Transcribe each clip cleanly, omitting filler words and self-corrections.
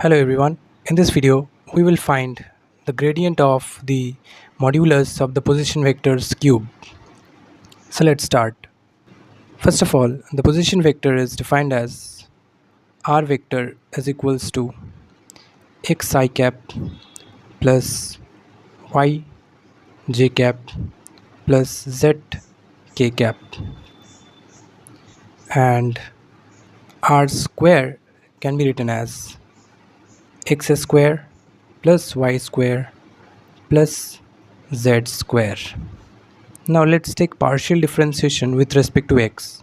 Hello everyone. In this video, we will find the gradient of the modulus of the position vector's cube. So let's start. First of all, the position vector is defined as r vector is equals to xi cap plus y j cap plus z k cap, and r square can be written as x square plus y square plus z square. Now let's take partial differentiation with respect to x.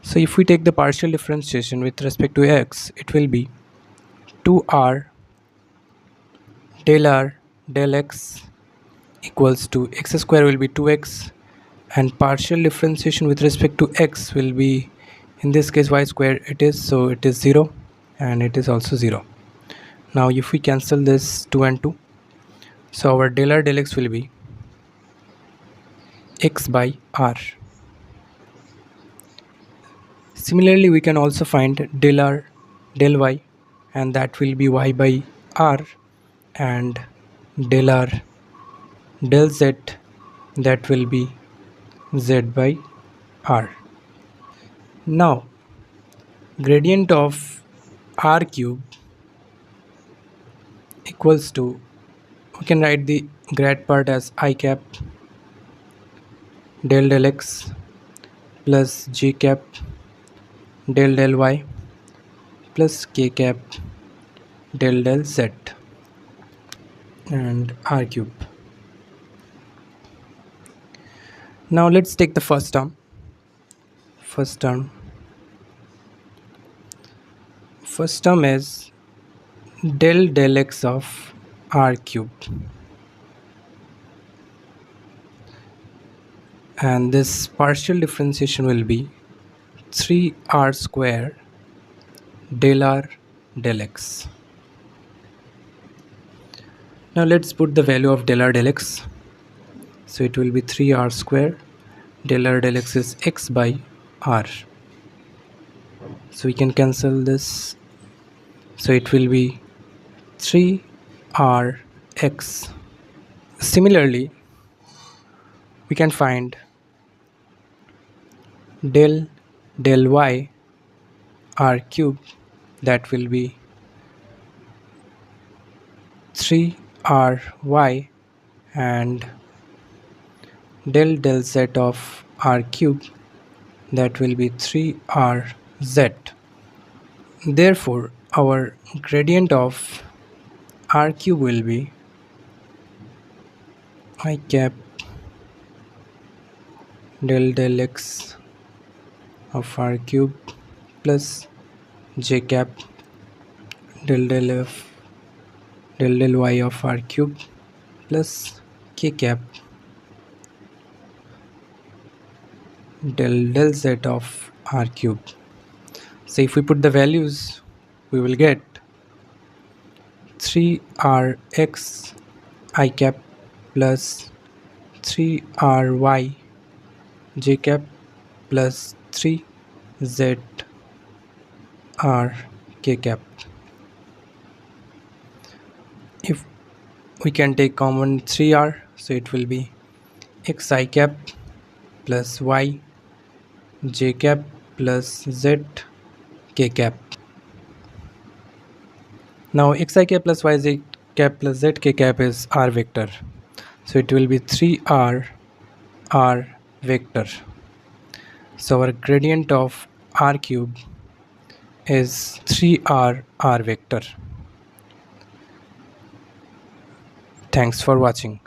So if we take the partial differentiation with respect to x, it will be 2r del x equals to x square will be 2x, and partial differentiation with respect to x will be, in this case, y square it is, so it is 0 and it is also 0. Now if we cancel this 2 and 2, so our del r del x will be x by r. Similarly, we can also find del r del y, and that will be y by r, and del r del z, that will be z by r. Now gradient of r cube equals to, we can write the grad part as I cap del x plus j cap del y plus k cap del z and r cube. Now let's take the first term. First term is del x of r cube, and this partial differentiation will be 3r square del r del x. Now let's put the value of del r del x. So it will be 3r square del r del x is x by r. So we can cancel this. So it will be 3rx. Similarly, we can find del y r cube, that will be 3ry, and del z of r cube, that will be 3rz. Therefore our gradient of r cube will be I cap del x of r cube plus j cap del y of r cube plus k cap del z of r cube. So if we put the values, we will get 3rx I cap plus 3ry j cap plus 3z r k cap. If we can take common 3r, so it will be x I cap plus y j cap plus z k cap. Now xi cap plus yj cap plus z k cap is r vector, so it will be 3r r vector. So our gradient of r cube is 3r r vector. Thanks for watching.